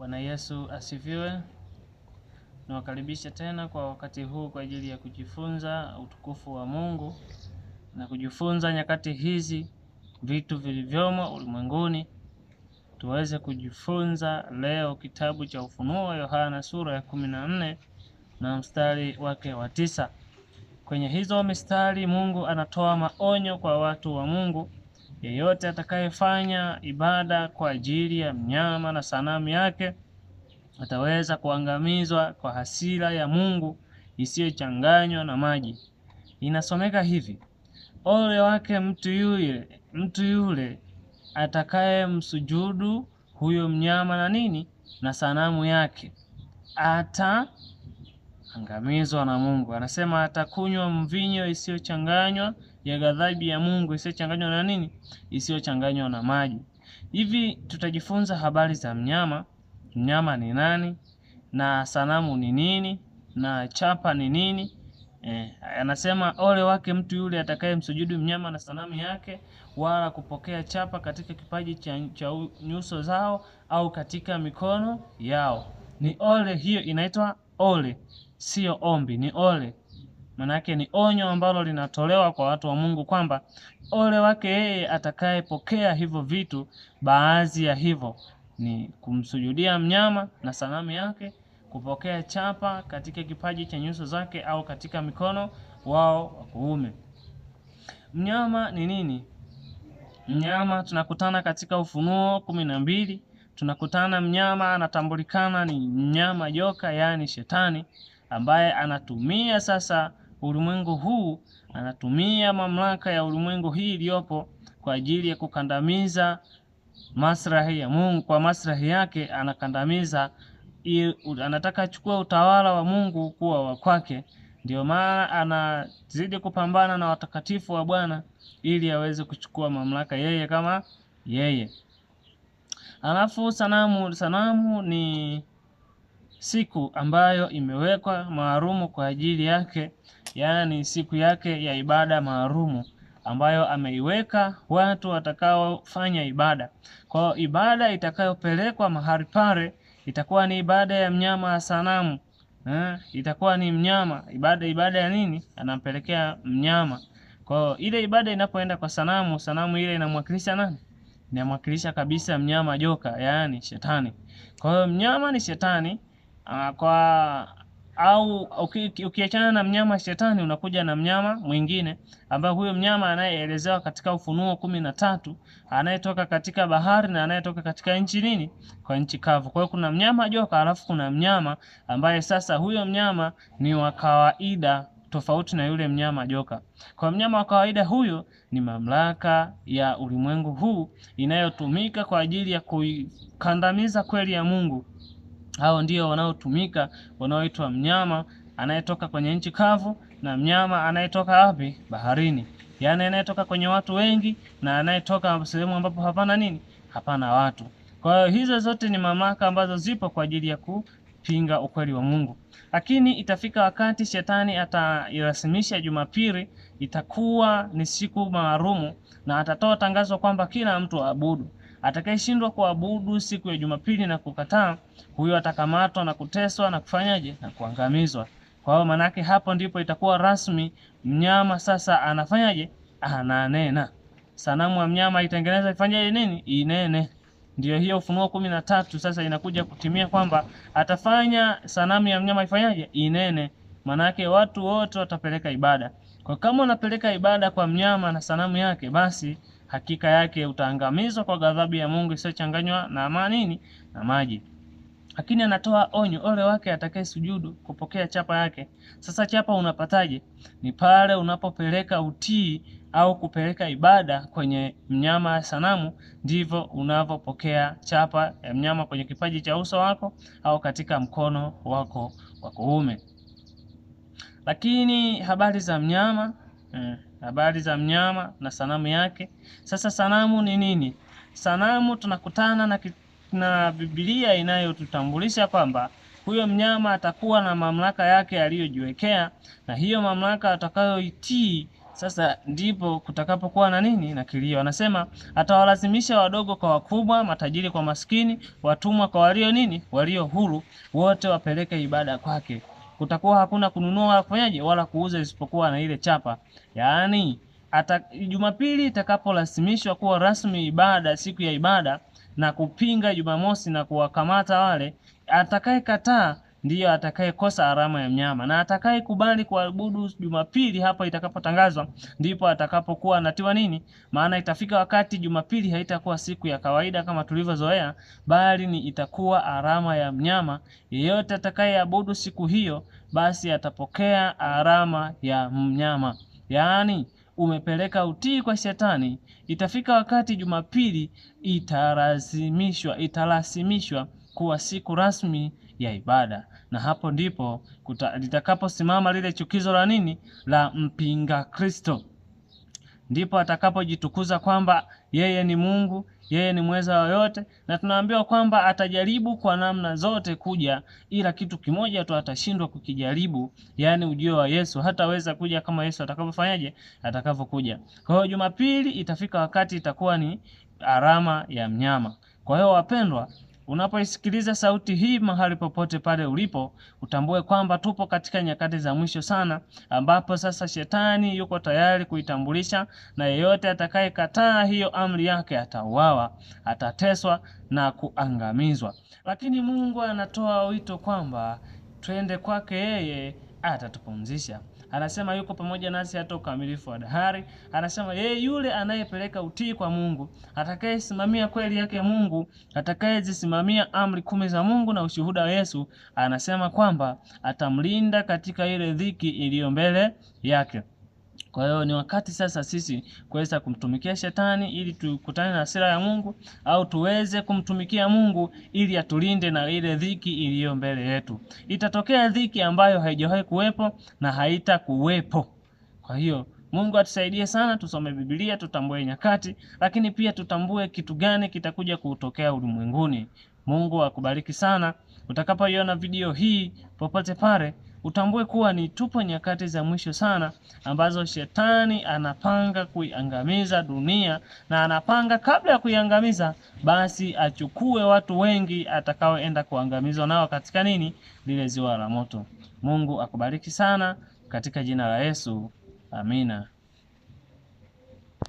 Bwana Yesu asifiwe. Nawakaribisha tena kwa wakati huu kwa ajili ya kujifunza utukufu wa Mungu na kujifunza nyakati hizi vitu vilivyomo ulimwenguni. Tuweze kujifunza leo kitabu cha Ufunuo wa Yohana sura ya 14 na mstari wake wa 9. Kwenye hizo mistari Mungu anatoa maonyo kwa watu wa Mungu. Yeyote atakayefanya ibada kwa ajili ya mnyama na sanamu yake ataweza kuangamizwa kwa hasira ya Mungu isiyochanganywa na maji. Inasomeka hivi: ole wake mtu yule atakaye msujudu huyo mnyama na nini na sanamu yake, ataangamizwa na Mungu. Anasema atakunywa mvinyo isiyochanganywa ya ghadhabu ya Mungu, isiyochanganywa na nini? Isiyochanganywa na maji. Hivi tutajifunza habari za mnyama. Mnyama ni nani na sanamu ni nini na chapa ni nini? Anasema ole wake mtu yule atakaye msujudu mnyama na sanamu yake, wala kupokea chapa katika kipaji cha nyuso zao au katika mikono yao. Ni ole, hiyo inaitwa ole, sio ombi, ni ole. Manake ni onyo ambalo linatolewa kwa watu wa Mungu kwamba ole wake yeye atakayepokea hivyo vitu. Baadhi ya hivyo ni kumsujudia mnyama na sanamu yake, kupokea chapa katika kipaji cha nyuso zake au katika mikono wao wa kuume. Mnyama ni nini? Mnyama tunakutana katika Ufunuo 12. Tunakutana mnyama anatambulikana ni mnyama joka, yani shetani, ambaye anatumia sasa ulimwengu huu, anatumia mamlaka ya ulimwengu hii iliyopo kwa ajili ya kukandamiza maslahi ya Mungu. Kwa maslahi yake anakandamiza, anataka achukue utawala wa Mungu kuwa wa kwake. Ndio maana anazidi kupambana na watakatifu wa Bwana ili aweze kuchukua mamlaka yeye kama yeye. Alafu sanamu ni siku ambayo imewekwa maalumu kwa ajili yake, yaani siku yake ya ibada maalumu ambayo ameiweka watu watakaofanya ibada. Kwa ibada itakayopelekwa mahali pale itakuwa ni ibada ya mnyama wa sanamu. Itakuwa ni mnyama, ibada ya nini? Anampelekea mnyama. Kwa ile ibada inapoenda kwa sanamu ile inamwakilisha nani? Inamwakilisha kabisa mnyama joka, yaani shetani. Kwa hiyo mnyama ni shetani, ukiachana na mnyama shetani unakuja na mnyama mwingine, ambaye huyo mnyama anayeelezewa katika Ufunuo 13, anayetoka katika bahari na anayetoka katika nchi nini? Kwa nchi kavu. Kwa hiyo kuna mnyama joka, alafu kuna mnyama ambaye sasa huyo mnyama ni wa kawaida tofauti na yule mnyama joka. Kwa mnyama wa kawaida huyo ni mamlaka ya ulimwengu huu inayotumika kwa ajili ya kuikandamiza kweli ya Mungu. Hao ndio wanaotumika, wanaoitwa mnyama anayetoka kwenye nchi kavu na mnyama anayetoka wapi? Baharini. Yaani anayetoka kwenye watu wengi na anayetoka sehemu ambapo hapana nini? Hapana watu. Kwa hiyo hizo zote ni mamlaka ambazo zipo kwa ajili ya kupinga ukweli wa Mungu. Lakini itafika wakati shetani atairasimisha Jumapili, itakuwa ni siku maalumu, na atatoa tangazo kwamba kila mtu aabudu. Atakayeshindwa kuabudu siku ya Jumapili na kukataa, huyo atakamatwa na kuteswa na kufanyaje? Na kuangamizwa. Kwa hiyo manake hapo ndipo itakuwa rasmi mnyama sasa anafanyaje? Ananena. Sanamu ya mnyama itengeneza ifanyaje nini? Inene. Ndio hiyo Ufunuo 13 sasa inakuja kutimia kwamba atafanya sanamu ya mnyama ifanyaje? Inene. Manake watu wote watapeleka ibada. Kwa kama unapeleka ibada kwa mnyama na sanamu yake, basi hakika yake utaangamizwa kwa ghadhabu ya Mungu isiyochanganywa na nini? Na maji. Lakini anatoa onyo, ole wake atakaye sujudu kupokea chapa yake. Sasa chapa unapataje? Ni pale unapopeleka utii au kupeleka ibada kwenye mnyama ya sanamu, ndivyo unavyopokea chapa ya mnyama kwenye kipaji cha uso wako au katika mkono wako wa kuume. Lakini habari za mnyama na sanamu yake. Sasa sanamu ni nini? Sanamu tunakutana na Biblia inayotutambulisha kwamba huyo mnyama atakuwa na mamlaka yake aliyojiwekea, na hiyo mamlaka atakayoitii Sasa ndipo kutakapokuwa na nini? Na kilio. Anasema atawalazimisha wadogo kwa wakubwa, matajiri kwa maskini, watumwa kwa walio nini? Walio huru, wote wapeleke ibada kwake. Kutakuwa hakuna kununua wala kufanyaje wala kuuza isipokuwa na ile chapa. Yaani Jumapili itakapolasimishwa kuwa rasmi ibada, siku ya ibada, na kupinga Jumamosi na kuwakamata wale, atakayekataa ndiyo atakayekosa alama ya mnyama, na atakayekubali kuabudu Jumapili hapa itakapotangazwa ndipo atakapokuwa anatiwa nini? Maana itafika wakati Jumapili haitakuwa siku ya kawaida kama tulivyozoea, bali ni itakuwa alama ya mnyama. Yeyote atakayeabudu siku hiyo basi atapokea alama ya mnyama. Yaani umepeleka utii kwa Shetani. Itafika wakati Jumapili italasimishwa kuwa siku rasmi ya ibada, na hapo ndipo litakaposimama lile chukizo la nini? La mpinga Kristo. Ndipo atakapojitukuza kwamba yeye ni Mungu, yeye ni mweza wa yote, na tunaambiwa kwamba atajaribu kwa namna zote kuja, ila kitu kimoja tu atashindwa kukijaribu, yani ujio wa Yesu. Hataweza kuja kama Yesu atakavyofanyaje? Atakavyokuja. Kwa hiyo Jumapili itafika wakati itakuwa ni alama ya mnyama. Kwa hiyo wapendwa, unapoisikiliza sauti hii mahali popote pale ulipo, utambue kwamba tupo katika nyakati za mwisho sana, ambapo sasa Shetani yuko tayari kuitambulisha, na yeyote atakayekataa hiyo amri yake atauawa, atateswa na kuangamizwa. Lakini Mungu anatoa wito kwamba twende kwake, yeye atatupumzisha. Anasema yuko pamoja nasi hata ukamilifu wa dahari. Anasema yeye yule anayepeleka utii kwa Mungu, atakayesimamia kweli yake Mungu, atakayezisimamia amri 10 za Mungu na ushuhuda wa Yesu, anasema kwamba atamlinda katika ile dhiki iliyo mbele yake. Kwa hiyo ni wakati sasa sisi kuweza kumtumikia Shetani ili tukutane na hasira ya Mungu, au tuweze kumtumikia Mungu ili atulinde na ile dhiki iliyo mbele yetu. Itatokea dhiki ambayo haijawahi kuwepo na haitakuwepo. Kwa hiyo Mungu atusaidie sana, tusome Biblia, tutambue nyakati, lakini pia tutambue kitu gani kitakuja kutokea ulimwenguni. Mungu akubariki sana. Utakapoiona video hii popote pale, utambue kuwa ni tupo nyakati za mwisho sana, ambazo Shetani anapanga kuiangamiza dunia, na anapanga kabla ya kuiangamiza basi achukue watu wengi atakaoenda kuangamizwa nao katika nini? Lile ziwa la moto. Mungu akubariki sana katika jina la Yesu. Amina.